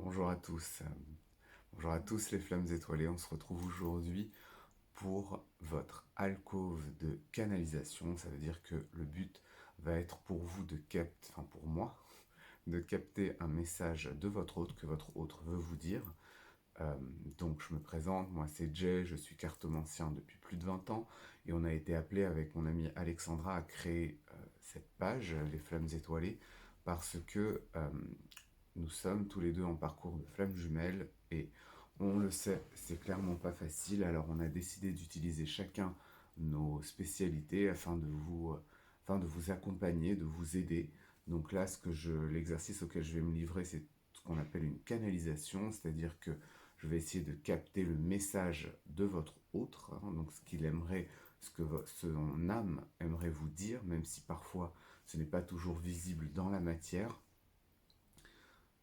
Bonjour à tous. Bonjour à tous les flammes étoilées. On se retrouve aujourd'hui pour votre alcôve de canalisation. Ça veut dire que le but va être pour vous de capter, enfin pour moi, de capter un message de votre hôte que votre hôte veut vous dire. Euh, donc je me présente, moi c'est Jay, je suis cartomancien depuis plus de 20 ans et on a été appelé avec mon amie Alexandra à créer cette page, les flammes étoilées, parce que nous sommes tous les deux en parcours de flammes jumelles et on le sait, c'est clairement pas facile. Alors on a décidé d'utiliser chacun nos spécialités afin de vous accompagner, de vous aider. Donc là, l'exercice auquel je vais me livrer, c'est ce qu'on appelle une canalisation, c'est-à-dire que je vais essayer de capter le message de votre autre, hein, donc ce qu'il aimerait, son âme aimerait vous dire, même si parfois ce n'est pas toujours visible dans la matière.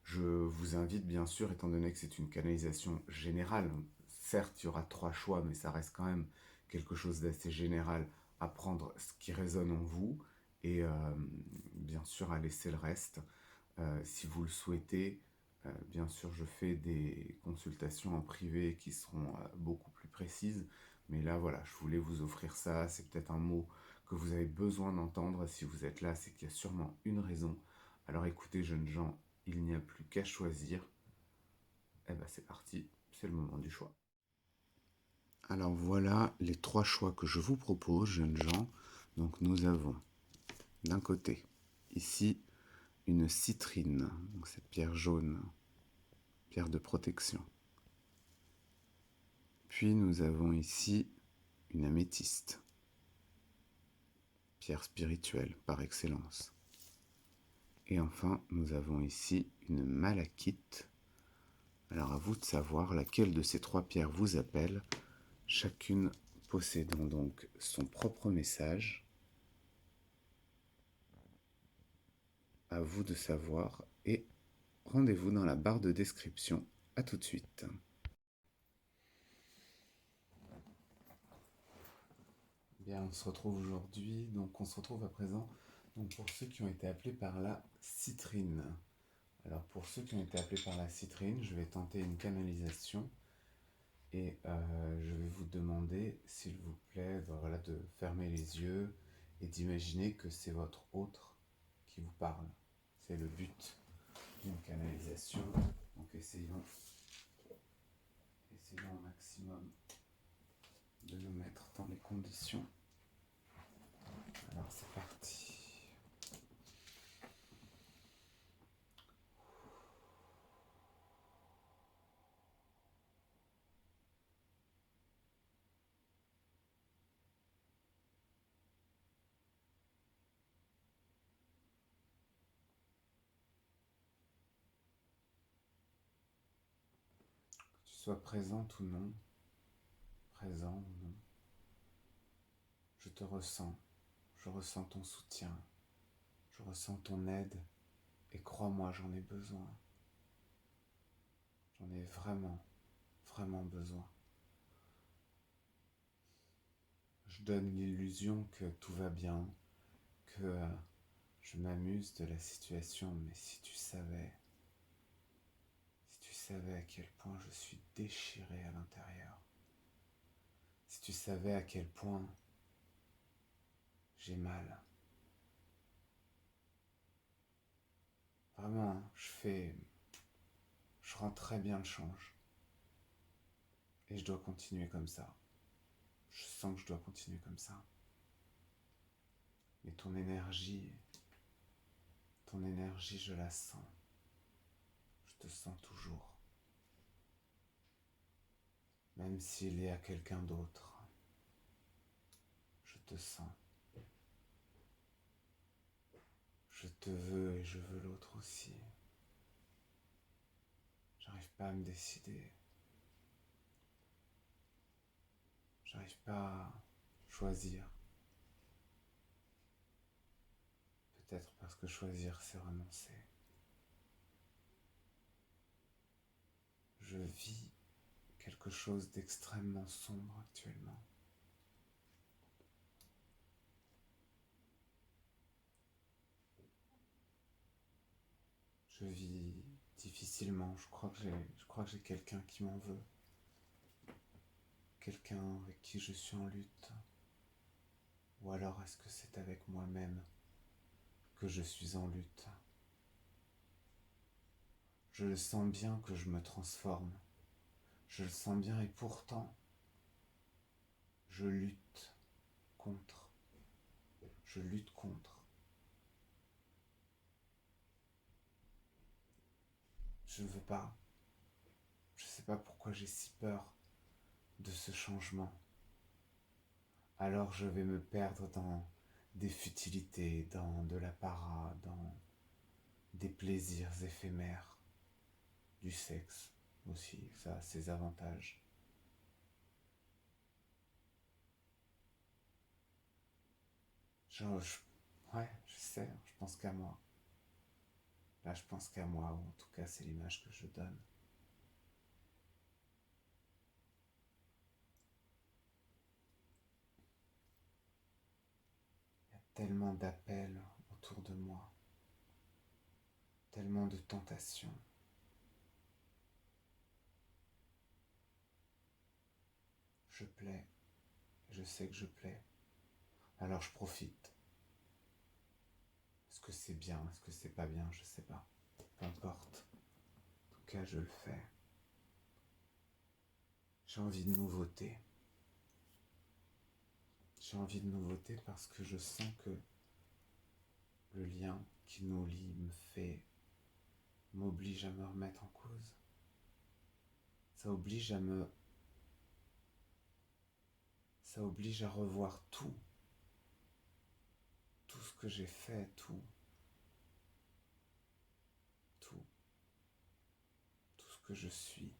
Je vous invite bien sûr, étant donné que c'est une canalisation générale, certes il y aura trois choix, mais ça reste quand même quelque chose d'assez général, à prendre ce qui résonne en vous et bien sûr à laisser le reste. Si vous le souhaitez, bien sûr je fais des consultations en privé qui seront beaucoup plus précises, mais là voilà, je voulais vous offrir ça, c'est peut-être un mot que vous avez besoin d'entendre. Si vous êtes là, c'est qu'il y a sûrement une raison. Alors écoutez jeunes gens, il n'y a plus qu'à choisir. Eh ben c'est parti, c'est le moment du choix. Alors voilà les trois choix que je vous propose, jeunes gens. Donc nous avons d'un côté, ici, une citrine, donc cette pierre jaune, pierre de protection. Puis nous avons ici une améthyste, pierre spirituelle par excellence. Et enfin, nous avons ici une malachite. Alors à vous de savoir laquelle de ces trois pierres vous appelle, chacune possédant donc son propre message. À vous de savoir et rendez-vous dans la barre de description. À tout de suite. Bien, on se retrouve aujourd'hui, donc on se retrouve à présent donc pour ceux qui ont été appelés par la citrine. Alors pour ceux qui ont été appelés par la citrine, je vais tenter une canalisation et je vais vous demander, s'il vous plaît, voilà, de fermer les yeux et d'imaginer que c'est votre autre qui vous parle. C'est le but d'une canalisation. Donc essayons au maximum de nous mettre dans les conditions. Alors c'est parti. Que tu sois présente ou non, présent ou non, je te ressens, je ressens ton soutien, je ressens ton aide et crois-moi, j'en ai besoin. J'en ai vraiment, vraiment besoin. Je donne l'illusion que tout va bien, que je m'amuse de la situation, mais si tu savais à quel point je suis déchiré à l'intérieur, si tu savais à quel point j'ai mal. Vraiment, je rends très bien le change. Et je dois continuer comme ça. Je sens que je dois continuer comme ça. Mais ton énergie, je la sens. Je te sens toujours. Même s'il y a quelqu'un d'autre, je te sens. Je te veux et je veux l'autre aussi. J'arrive pas à me décider. J'arrive pas à choisir. Peut-être parce que choisir, c'est renoncer. Je vis quelque chose d'extrêmement sombre actuellement. Je vis difficilement. Je crois que j'ai quelqu'un qui m'en veut. Quelqu'un avec qui je suis en lutte. Ou alors est-ce que c'est avec moi-même que je suis en lutte? Je le sens bien que je me transforme. Je le sens bien et pourtant, je lutte contre. Je lutte contre. Je ne veux pas. Je ne sais pas pourquoi j'ai si peur de ce changement. Alors je vais me perdre dans des futilités, dans de l'apparat, dans des plaisirs éphémères, du sexe aussi, ça a ses avantages. Ouais, je sais, je pense qu'à moi. Là, je pense qu'à moi, ou en tout cas, c'est l'image que je donne. Il y a tellement d'appels autour de moi, tellement de tentations. Je plais, je sais que je plais, alors je profite. Est-ce que c'est bien, est-ce que c'est pas bien, je sais pas. Peu importe. En tout cas, je le fais. J'ai envie de nouveauté. J'ai envie de nouveauté parce que je sens que le lien qui nous lie m'oblige à me remettre en cause. Ça oblige à me, ça oblige à revoir tout ce que j'ai fait, tout, tout ce que je suis.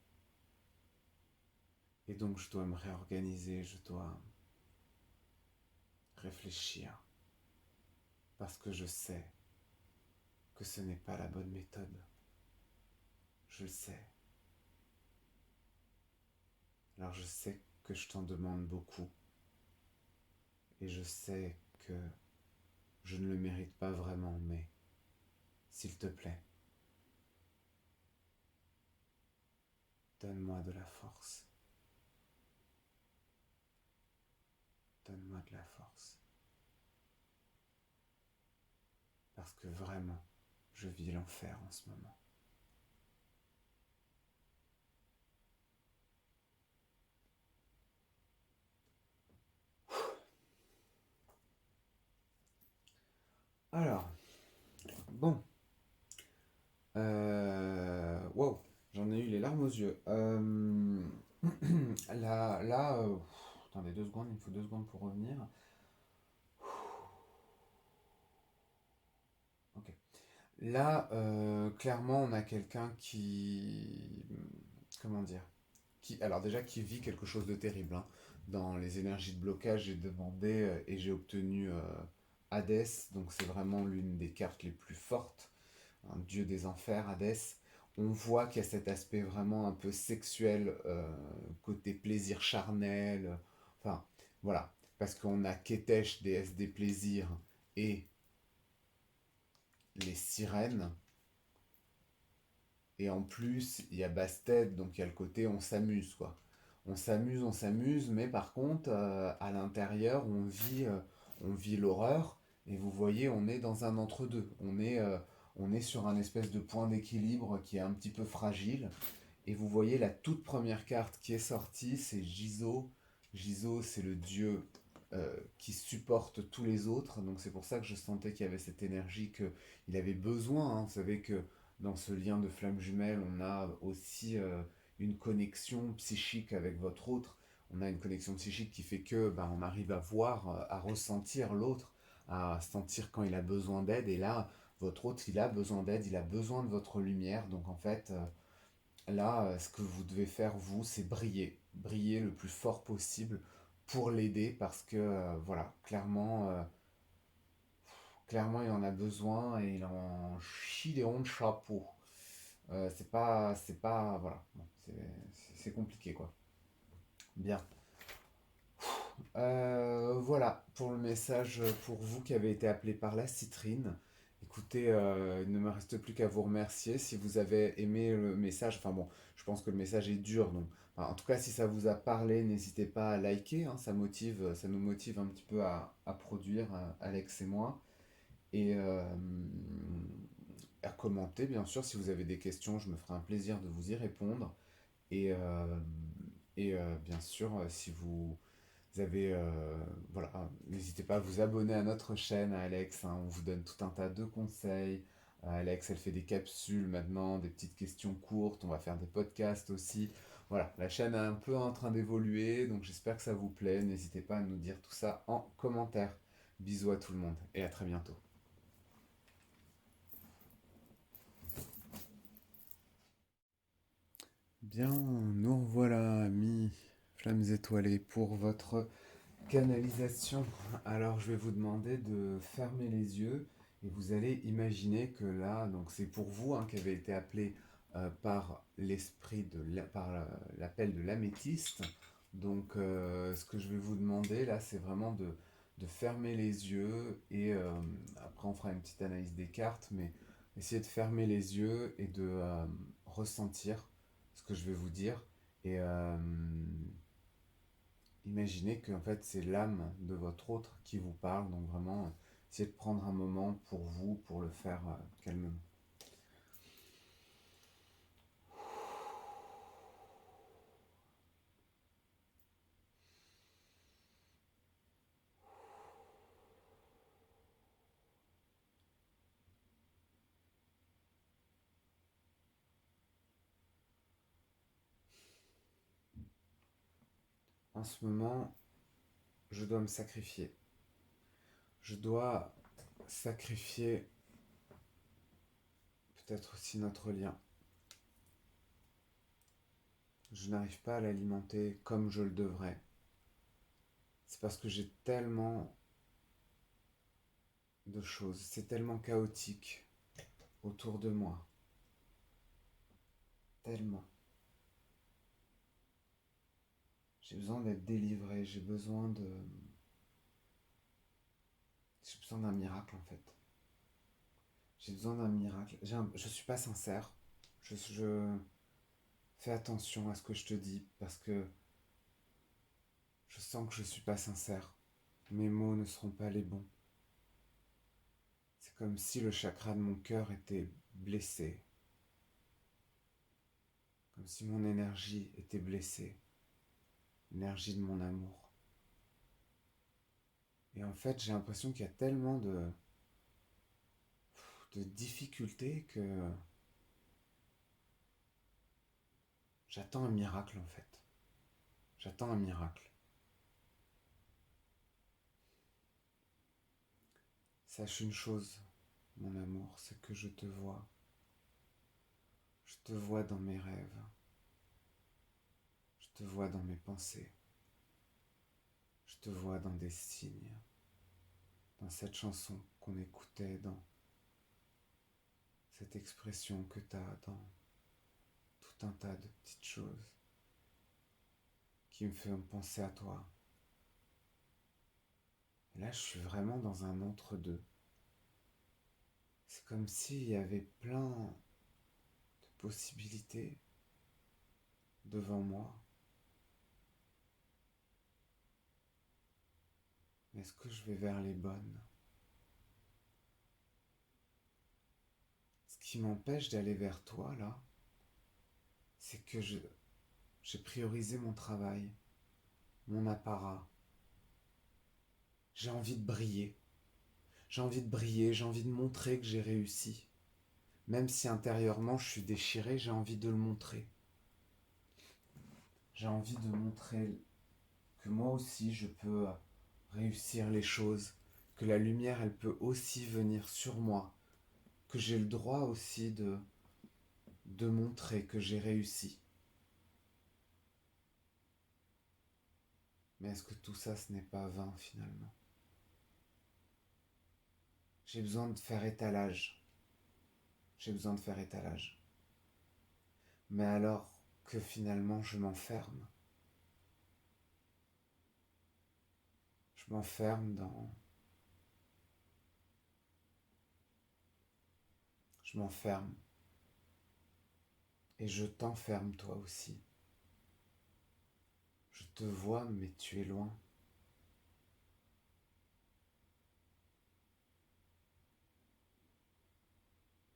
Et donc je dois me réorganiser, je dois réfléchir, parce que je sais que ce n'est pas la bonne méthode. Je le sais. Alors je sais que je t'en demande beaucoup, et je sais que je ne le mérite pas vraiment, mais s'il te plaît, donne-moi de la force. Donne-moi de la force. Parce que vraiment, je vis l'enfer en ce moment. Alors, bon. Wow, j'en ai eu les larmes aux yeux. Attendez 2 secondes, il me faut 2 secondes pour revenir. Ok. Là, clairement, on a quelqu'un qui, comment dire, alors déjà, qui vit quelque chose de terrible, hein. Dans les énergies de blocage, j'ai demandé et j'ai obtenu Hadès, donc c'est vraiment l'une des cartes les plus fortes, un dieu des enfers, Hadès. On voit qu'il y a cet aspect vraiment un peu sexuel, côté plaisir charnel, enfin voilà, parce qu'on a Kétesh, déesse des plaisirs, et les sirènes, et en plus, il y a Bastet, donc il y a le côté on s'amuse, quoi. On s'amuse, mais par contre, à l'intérieur, on vit l'horreur, et vous voyez, on est dans un entre-deux. On est sur un espèce de point d'équilibre qui est un petit peu fragile, et vous voyez la toute première carte qui est sortie, c'est Jizo. Jizo, c'est le dieu qui supporte tous les autres, donc c'est pour ça que je sentais qu'il y avait cette énergie, qu'il avait besoin, hein. Vous savez que dans ce lien de flamme jumelle, on a aussi une connexion psychique avec votre autre. On a une connexion psychique qui fait que on arrive à voir, à ressentir l'autre, à sentir quand il a besoin d'aide. Et là, votre autre, il a besoin d'aide, il a besoin de votre lumière. Donc en fait, là, ce que vous devez faire, vous, c'est briller. Briller le plus fort possible pour l'aider parce que, voilà, clairement, il en a besoin et il en chie des ronds de chapeau. Voilà, bon, c'est compliqué quoi. Bien. Voilà pour le message pour vous qui avez été appelé par la citrine. écoutez, il ne me reste plus qu'à vous remercier. Si vous avez aimé le message, enfin bon, je pense que le message est dur, donc enfin, en tout cas, si ça vous a parlé, n'hésitez pas à liker, hein, ça motive, ça nous motive un petit peu à produire, Alex et moi, et à commenter, bien sûr, si vous avez des questions, je me ferai un plaisir de vous y répondre. Et, bien sûr, si vous avez, voilà, n'hésitez pas à vous abonner à notre chaîne, à Alex, hein, on vous donne tout un tas de conseils. Alex, elle fait des capsules maintenant, des petites questions courtes, on va faire des podcasts aussi. Voilà, la chaîne est un peu en train d'évoluer, donc j'espère que ça vous plaît. N'hésitez pas à nous dire tout ça en commentaire. Bisous à tout le monde et à très bientôt. Bien, nous revoilà, amis flammes étoilées, pour votre canalisation. Alors, je vais vous demander de fermer les yeux et vous allez imaginer que là, donc c'est pour vous hein, qui avez été appelé par l'esprit par l'appel de l'améthyste. Donc, ce que je vais vous demander là, c'est vraiment de fermer les yeux et après on fera une petite analyse des cartes, mais essayez de fermer les yeux et de ressentir ce que je vais vous dire et imaginez que en fait c'est l'âme de votre autre qui vous parle, donc vraiment essayez de prendre un moment pour vous, pour le faire calmement. En ce moment, je dois me sacrifier. Je dois sacrifier peut-être aussi notre lien. Je n'arrive pas à l'alimenter comme je le devrais. C'est parce que j'ai tellement de choses, c'est tellement chaotique autour de moi. Tellement. J'ai besoin d'être délivré, j'ai besoin d'un miracle en fait. J'ai besoin d'un miracle. Je suis pas sincère. Je fais attention à ce que je te dis parce que je sens que je suis pas sincère. Mes mots ne seront pas les bons. C'est comme si le chakra de mon cœur était blessé. Comme si mon énergie était blessée. L'énergie de mon amour. Et en fait, j'ai l'impression qu'il y a tellement de difficultés que j'attends un miracle en fait. J'attends un miracle. Sache une chose, mon amour, c'est que je te vois. Je te vois dans mes rêves. Je te vois dans mes pensées. Je te vois dans des signes. Dans cette chanson qu'on écoutait, dans cette expression que tu as, dans tout un tas de petites choses qui me font penser à toi. Et là, je suis vraiment dans un entre-deux. C'est comme s'il y avait plein de possibilités devant moi. Mais est-ce que je vais vers les bonnes? Ce qui m'empêche d'aller vers toi, là, c'est que j'ai priorisé mon travail, mon apparat. J'ai envie de briller. J'ai envie de briller, j'ai envie de montrer que j'ai réussi. Même si intérieurement je suis déchiré, j'ai envie de le montrer. J'ai envie de montrer que moi aussi je peux réussir les choses, que la lumière elle peut aussi venir sur moi, que j'ai le droit aussi de montrer que j'ai réussi. Mais est-ce que tout ça ce n'est pas vain finalement? J'ai besoin de faire étalage. J'ai besoin de faire étalage. Mais alors que finalement je m'enferme. Je m'enferme je m'enferme. Et je t'enferme toi aussi. Je te vois, mais tu es loin.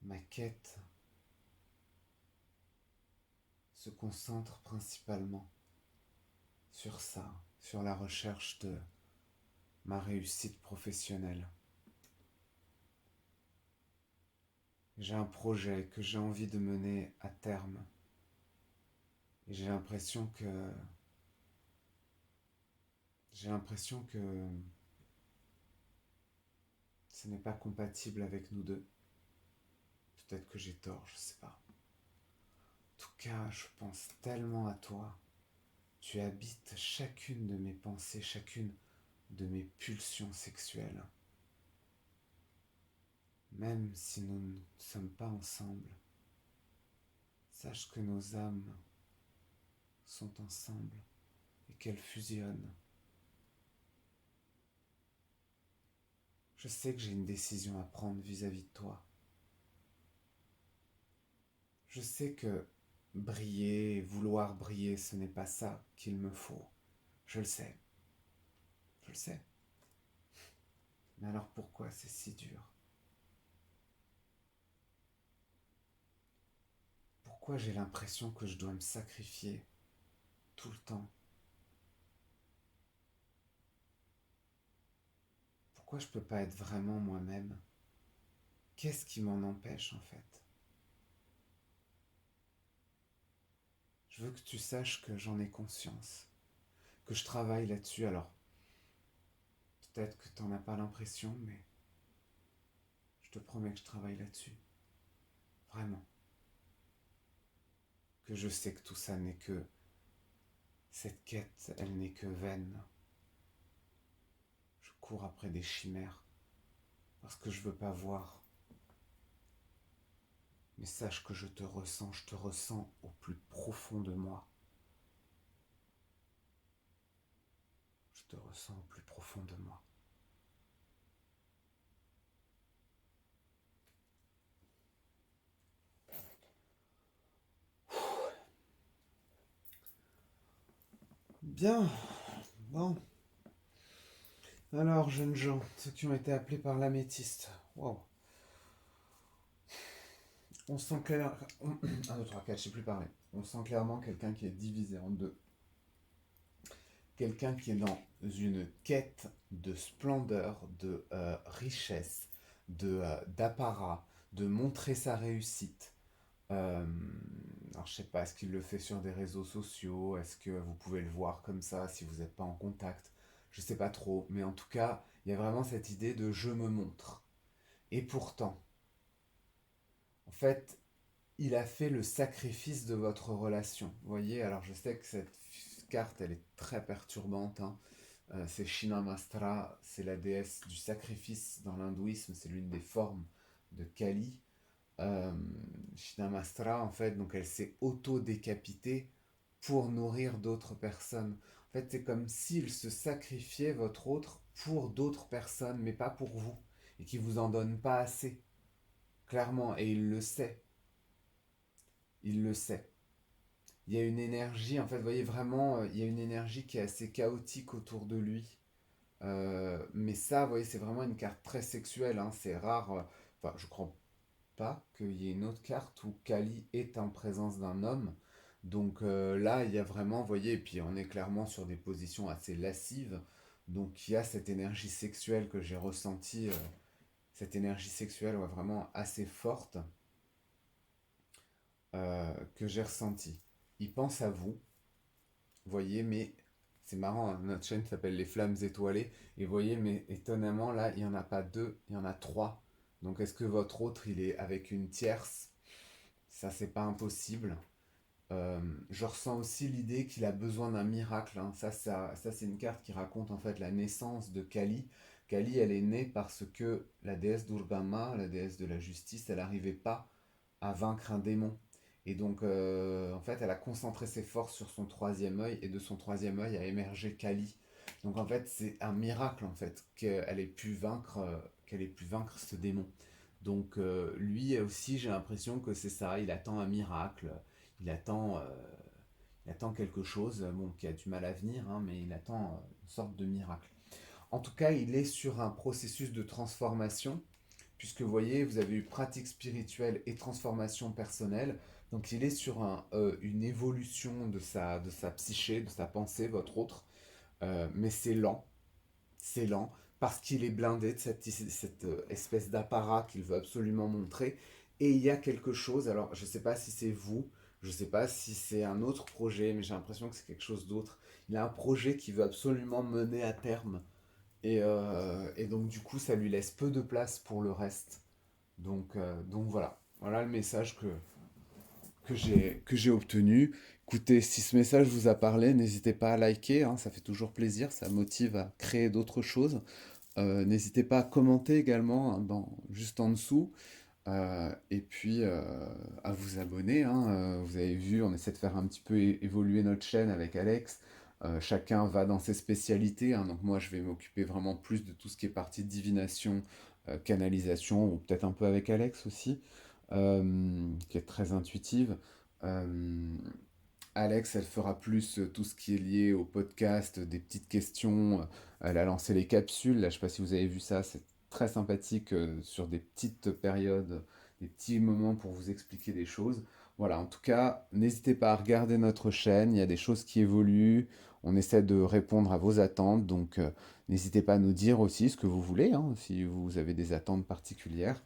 Ma quête se concentre principalement sur ça, sur la recherche de ma réussite professionnelle. J'ai un projet que j'ai envie de mener à terme. Et j'ai l'impression que ce n'est pas compatible avec nous deux. Peut-être que j'ai tort, je sais pas. En tout cas, je pense tellement à toi. Tu habites chacune de mes pensées, chacune de mes pulsions sexuelles. Même si nous ne sommes pas ensemble, sache que nos âmes sont ensemble et qu'elles fusionnent. Je sais que j'ai une décision à prendre vis-à-vis de toi. Je sais que briller, vouloir briller, ce n'est pas ça qu'il me faut. Je le sais. Je le sais. Mais alors pourquoi c'est si dur? Pourquoi j'ai l'impression que je dois me sacrifier tout le temps? Pourquoi je peux pas être vraiment moi-même? Qu'est-ce qui m'en empêche en fait? Je veux que tu saches que j'en ai conscience, que je travaille là-dessus. Alors, peut-être que t'en as pas l'impression, mais je te promets que je travaille là-dessus. Vraiment. Que je sais que tout ça n'est que... Cette quête, elle n'est que vaine. Je cours après des chimères parce que je veux pas voir. Mais sache que je te ressens au plus profond de moi. Je te ressens au plus profond de moi. Bien, bon. Alors, jeunes gens, ceux qui ont été appelés par l'améthyste. Wow. On sent clair... 1, 2, 3, 4, je sais plus parler. On sent clairement quelqu'un qui est divisé en deux. Quelqu'un qui est dans une quête de splendeur, de richesse, d'apparat, de montrer sa réussite. Alors je sais pas, est-ce qu'il le fait sur des réseaux sociaux? Est-ce que vous pouvez le voir comme ça si vous n'êtes pas en contact? Je sais pas trop, mais en tout cas, il y a vraiment cette idée de je me montre. Et pourtant, en fait, il a fait le sacrifice de votre relation. Vous voyez, alors je sais que cette carte, elle est très perturbante, hein. C'est Shinnamastra, c'est la déesse du sacrifice dans l'hindouisme, c'est l'une des formes de Kali. Euh, Shinnamastra, en fait, donc elle s'est auto-décapitée pour nourrir d'autres personnes. En fait, c'est comme s'il se sacrifiait, votre autre, pour d'autres personnes, mais pas pour vous, et qui vous en donne pas assez, clairement, et il le sait. Il le sait. Il y a une énergie, en fait, vous voyez vraiment, il y a une énergie qui est assez chaotique autour de lui. Mais ça, vous voyez, c'est vraiment une carte très sexuelle, hein. C'est rare. Enfin, je crois pas qu'il y ait une autre carte où Kali est en présence d'un homme. Donc là, il y a vraiment, vous voyez, et puis on est clairement sur des positions assez lascives. Donc il y a cette énergie sexuelle que j'ai ressentie, cette énergie sexuelle ouais, vraiment assez forte que j'ai ressentie. Il pense à vous, vous voyez, mais c'est marrant, hein, notre chaîne s'appelle Les Flammes Étoilées, et vous voyez, mais étonnamment, là, il n'y en a pas deux, il y en a trois. Donc est-ce que votre autre, il est avec une tierce? Ça, c'est pas impossible. Je ressens aussi l'idée qu'il a besoin d'un miracle, hein. Ça c'est une carte qui raconte en fait la naissance de Kali. Kali, elle est née parce que la déesse Durgama, la déesse de la justice, elle n'arrivait pas à vaincre un démon. Et donc, en fait, elle a concentré ses forces sur son troisième œil, et de son troisième œil a émergé Kali. Donc, en fait, c'est un miracle, en fait, qu'elle ait pu vaincre ce démon. Donc lui aussi, j'ai l'impression que c'est ça, il attend un miracle, il attend, euh, il attend quelque chose, bon, qui a du mal à venir, hein, mais il attend une sorte de miracle. En tout cas, il est sur un processus de transformation, puisque vous voyez, vous avez eu pratique spirituelle et transformation personnelle, donc il est sur une évolution de sa psyché, de sa pensée, votre autre, mais c'est lent, parce qu'il est blindé de cette espèce d'apparat qu'il veut absolument montrer. Et il y a quelque chose, alors je ne sais pas si c'est vous, je ne sais pas si c'est un autre projet, mais j'ai l'impression que c'est quelque chose d'autre. Il a un projet qu'il veut absolument mener à terme. Et donc du coup, ça lui laisse peu de place pour le reste. Donc voilà, voilà le message que j'ai obtenu. Écoutez, si ce message vous a parlé, n'hésitez pas à liker, hein, ça fait toujours plaisir, ça motive à créer d'autres choses. N'hésitez pas à commenter également, hein, juste en dessous. Et puis à vous abonner, hein. Vous avez vu, on essaie de faire un petit peu évoluer notre chaîne avec Alex. Chacun va dans ses spécialités, hein. Donc moi, je vais m'occuper vraiment plus de tout ce qui est partie de divination, canalisation, ou peut-être un peu avec Alex aussi, qui est très intuitive. Euh, Alex, elle fera plus tout ce qui est lié au podcast, des petites questions. Elle a lancé les capsules. Là, je ne sais pas si vous avez vu ça, c'est très sympathique sur des petites périodes, des petits moments pour vous expliquer des choses. Voilà, en tout cas, n'hésitez pas à regarder notre chaîne. Il y a des choses qui évoluent. On essaie de répondre à vos attentes. Donc, n'hésitez pas à nous dire aussi ce que vous voulez, hein, si vous avez des attentes particulières.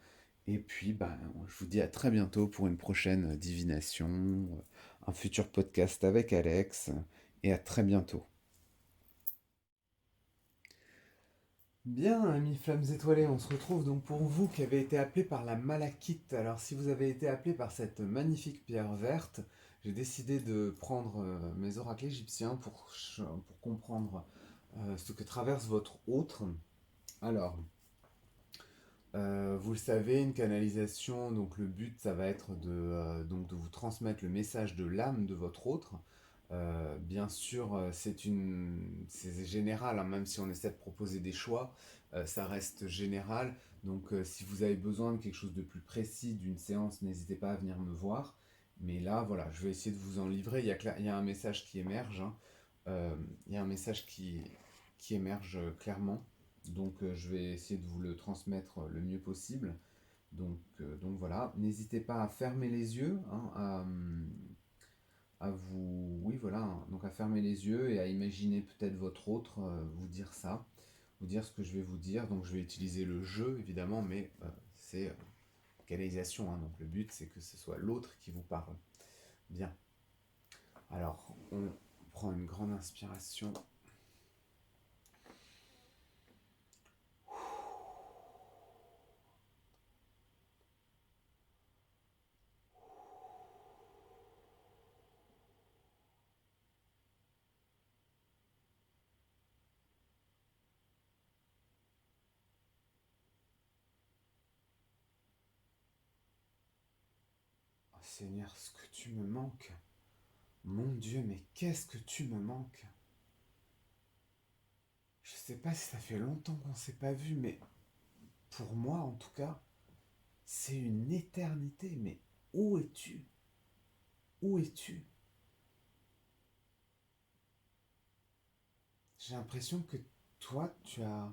Et puis, ben, je vous dis à très bientôt pour une prochaine divination, un futur podcast avec Alex, et à très bientôt. Bien, amis flammes étoilées, on se retrouve donc pour vous qui avez été appelé par la malachite. Alors, si vous avez été appelé par cette magnifique pierre verte, j'ai décidé de prendre mes oracles égyptiens pour comprendre ce que traverse votre autre. Alors, vous le savez, une canalisation, donc le but, ça va être donc de vous transmettre le message de l'âme de votre autre. Bien sûr, c'est général, hein, même si on essaie de proposer des choix, ça reste général. Donc, si vous avez besoin de quelque chose de plus précis, d'une séance, n'hésitez pas à venir me voir. Mais là, voilà, je vais essayer de vous en livrer. Il y a un message qui émerge, hein. Il y a un message qui émerge clairement. Donc je vais essayer de vous le transmettre le mieux possible. Donc voilà, n'hésitez pas à fermer les yeux, hein, à vous, oui voilà, hein, donc à fermer les yeux et à imaginer peut-être votre autre vous dire ça, vous dire ce que je vais vous dire. Donc je vais utiliser le jeu évidemment, mais c'est canalisation, hein, donc le but c'est que ce soit l'autre qui vous parle. Bien, alors on prend une grande inspiration. Oh, Seigneur, ce que tu me manques. Mon Dieu, mais qu'est-ce que tu me manques. Je sais pas si ça fait longtemps qu'on s'est pas vu, mais pour moi en tout cas, c'est une éternité. Mais où es-tu? Où es-tu? J'ai l'impression que toi, tu as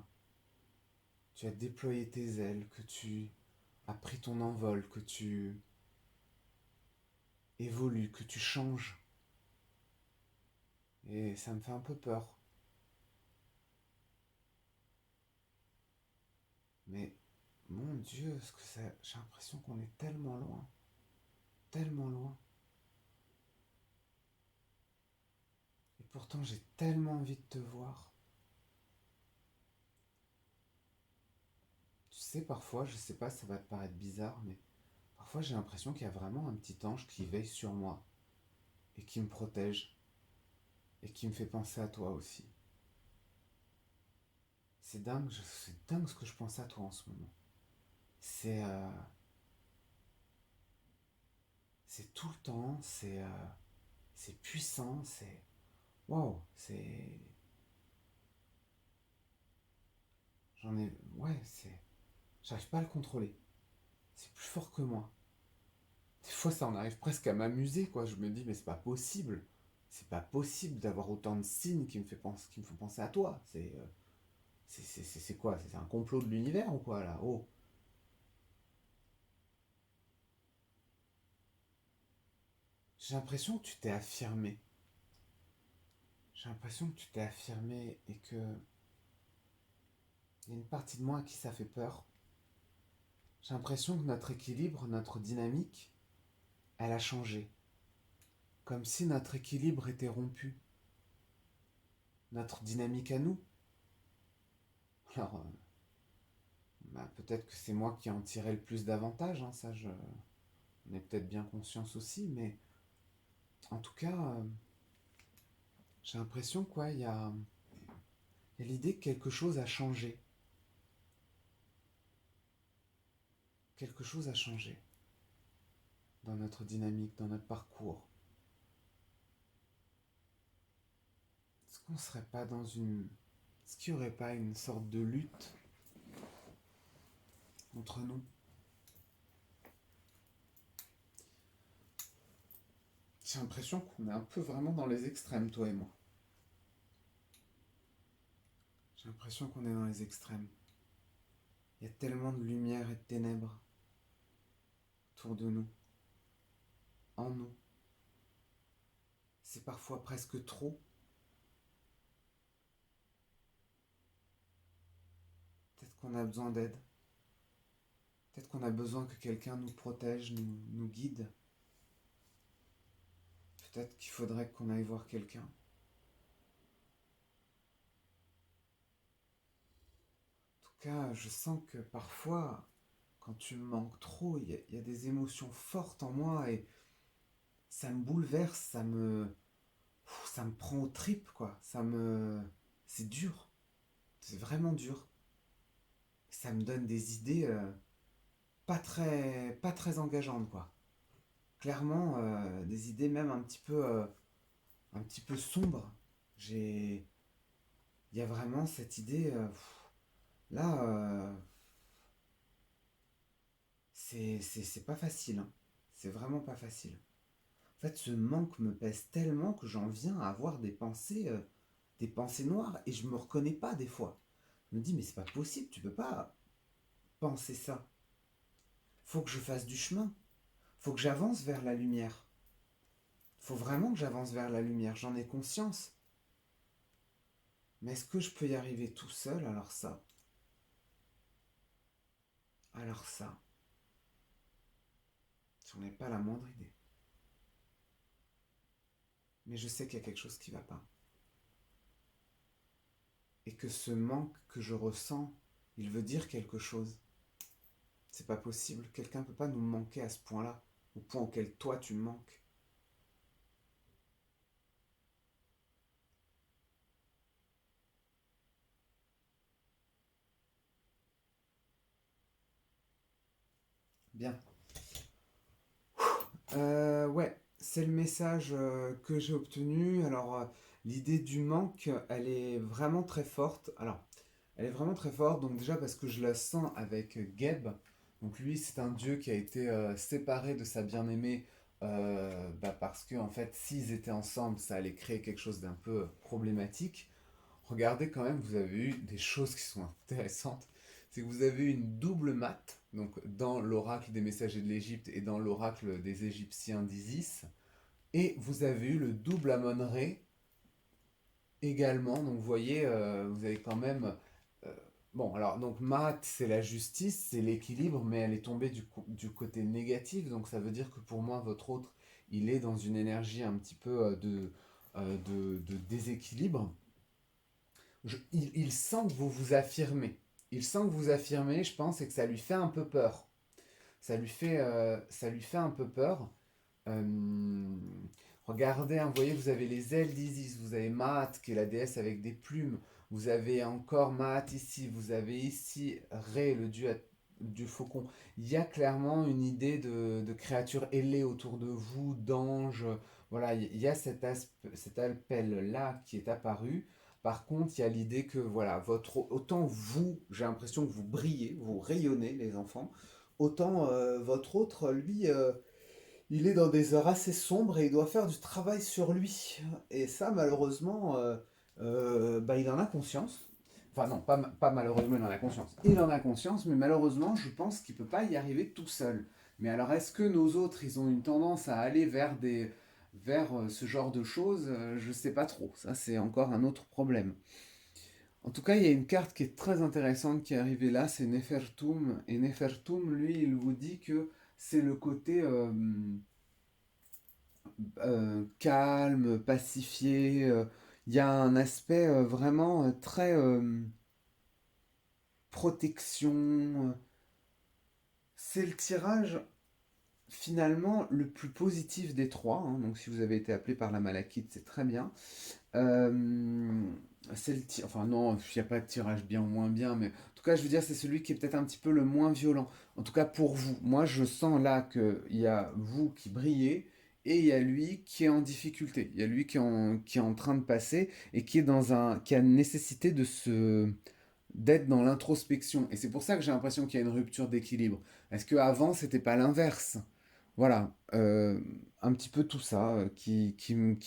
déployé tes ailes, que tu as pris ton envol, que tu évolues, que tu changes. Et ça me fait un peu peur. Mais mon Dieu, j'ai l'impression qu'on est tellement loin, tellement loin. Et pourtant, j'ai tellement envie de te voir. Tu sais, parfois, je sais pas, ça va te paraître bizarre, mais parfois j'ai l'impression qu'il y a vraiment un petit ange qui veille sur moi et qui me protège et qui me fait penser à toi aussi. C'est dingue ce que je pense à toi en ce moment. C'est c'est tout le temps, c'est puissant, c'est waouh, c'est j'en ai ouais, c'est j'arrive pas à le contrôler. c'est plus fort que moi. Des fois, ça en arrive presque à m'amuser, quoi. Je me dis, mais c'est pas possible. C'est pas possible d'avoir autant de signes qui me font penser à toi. C'est quoi? C'est un complot de l'univers ou quoi, là? Oh, j'ai l'impression que tu t'es affirmé. J'ai l'impression que tu t'es affirmé et que il y a une partie de moi à qui ça fait peur. J'ai l'impression que notre équilibre, notre dynamique, elle a changé. Comme si notre équilibre était rompu. Notre dynamique à nous. Alors, bah, peut-être que c'est moi qui en tirais le plus d'avantages, hein, ça je en ai peut-être bien conscience aussi, mais en tout cas, j'ai l'impression quoi, il y a l'idée que quelque chose a changé. Quelque chose a changé dans notre dynamique, dans notre parcours. Est-ce qu'on serait pas dans une... Est-ce qu'il n'y aurait pas une sorte de lutte entre nous? J'ai l'impression qu'on est un peu vraiment dans les extrêmes, toi et moi. J'ai l'impression qu'on est dans les extrêmes. Il y a tellement de lumière et de ténèbres autour de nous, en nous. C'est parfois presque trop. Peut-être qu'on a besoin d'aide. Peut-être qu'on a besoin que quelqu'un nous protège, nous guide. Peut-être qu'il faudrait qu'on aille voir quelqu'un. En tout cas, je sens que parfois, quand tu me manques trop, il y a des émotions fortes en moi et ça me bouleverse, ça me prend aux tripes, quoi. C'est dur, c'est vraiment dur. Ça me donne des idées pas très engageantes, quoi. Clairement, des idées même un petit peu sombres. J'ai, il y a vraiment cette idée, là, c'est pas facile, hein. C'est vraiment pas facile. En fait, ce manque me pèse tellement que j'en viens à avoir des pensées noires et je me reconnais pas des fois. Je me dis, mais c'est pas possible, tu peux pas penser ça. Faut que je fasse du chemin. Faut que j'avance vers la lumière. Faut vraiment que j'avance vers la lumière, j'en ai conscience. Mais est-ce que je peux y arriver tout seul? Alors ça, j'en ai pas la moindre idée. Mais je sais qu'il y a quelque chose qui va pas. Et que ce manque que je ressens, il veut dire quelque chose. C'est pas possible, quelqu'un peut pas nous manquer à ce point-là, au point auquel toi tu me manques. Bien. Ouais, c'est le message que j'ai obtenu. Alors, l'idée du manque, elle est vraiment très forte. Alors, elle est vraiment très forte, donc déjà parce que je la sens avec Geb. Donc lui, c'est un dieu qui a été séparé de sa bien-aimée parce que en fait, s'ils étaient ensemble, ça allait créer quelque chose d'un peu problématique. Regardez quand même, vous avez eu des choses qui sont intéressantes. C'est que vous avez eu une double mat, donc dans l'oracle des messagers de l'Égypte et dans l'oracle des Égyptiens d'Isis. Et vous avez eu le double Amon-Ré également. Donc vous voyez, vous avez quand même... euh, bon, alors donc Mat, c'est la justice, c'est l'équilibre, mais elle est tombée du côté négatif. Donc ça veut dire que pour moi, votre autre, il est dans une énergie un petit peu de déséquilibre. Il sent que vous vous affirmez. Il sent que vous affirmez, je pense, et que ça lui fait un peu peur. Ça lui fait un peu peur. Euh, Regardez, hein, vous voyez, vous avez les ailes d'Isis, vous avez Maat, qui est la déesse avec des plumes, vous avez encore Maat ici, vous avez ici Ré, le dieu faucon. Il y a clairement une idée de créature ailée autour de vous, d'ange. Voilà, il y a cet appel-là qui est apparu. Par contre, il y a l'idée que, voilà, autant vous, j'ai l'impression que vous brillez, vous rayonnez, les enfants, autant votre autre, lui, il est dans des heures assez sombres et il doit faire du travail sur lui. Et ça, malheureusement, bah, il en a conscience. Enfin non, pas malheureusement il en a conscience. Il en a conscience, mais malheureusement, je pense qu'il ne peut pas y arriver tout seul. Mais alors, est-ce que nos autres, ils ont une tendance à aller vers ce genre de choses? Je ne sais pas trop. Ça, c'est encore un autre problème. En tout cas, il y a une carte qui est très intéressante qui est arrivée là, c'est Nefertum. Et Nefertum, lui, il vous dit que c'est le côté calme, pacifié. Il y a un aspect vraiment très protection. C'est le tirage finalement le plus positif des trois, hein. Donc si vous avez été appelé par la Malakite, c'est très bien. Euh, enfin non, il n'y a pas de tirage bien ou moins bien, mais en tout cas, je veux dire, c'est celui qui est peut-être un petit peu le moins violent. En tout cas, pour vous. Moi, je sens là qu'il y a vous qui brillez et il y a lui qui est en difficulté. Il y a lui qui est en train de passer et qui est qui a nécessité d'être dans l'introspection. Et c'est pour ça que j'ai l'impression qu'il y a une rupture d'équilibre. Est-ce qu'avant, c'était pas l'inverse? Voilà, un petit peu tout ça qui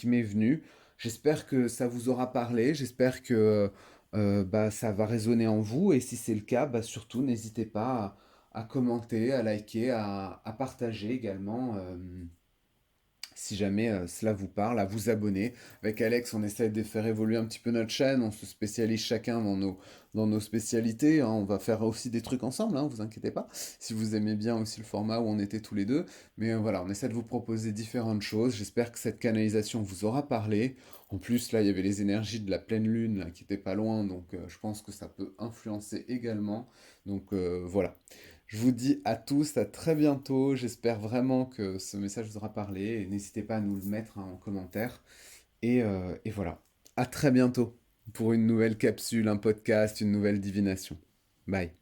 m'est venu. J'espère que ça vous aura parlé, j'espère que bah, ça va résonner en vous, et si c'est le cas, bah, surtout n'hésitez pas à commenter, à liker, à partager également. Si jamais cela vous parle, à vous abonner. Avec Alex, on essaie de faire évoluer un petit peu notre chaîne, on se spécialise chacun dans nos spécialités, hein. On va faire aussi des trucs ensemble, hein, vous inquiétez pas, si vous aimez bien aussi le format où on était tous les deux. Mais voilà, on essaie de vous proposer différentes choses. J'espère que cette canalisation vous aura parlé. En plus, là, il y avait les énergies de la pleine lune là, qui étaient pas loin, donc je pense que ça peut influencer également. Donc voilà. Je vous dis à tous, à très bientôt. J'espère vraiment que ce message vous aura parlé. Et n'hésitez pas à nous le mettre, hein, en commentaire. Et voilà. À très bientôt pour une nouvelle capsule, un podcast, une nouvelle divination. Bye.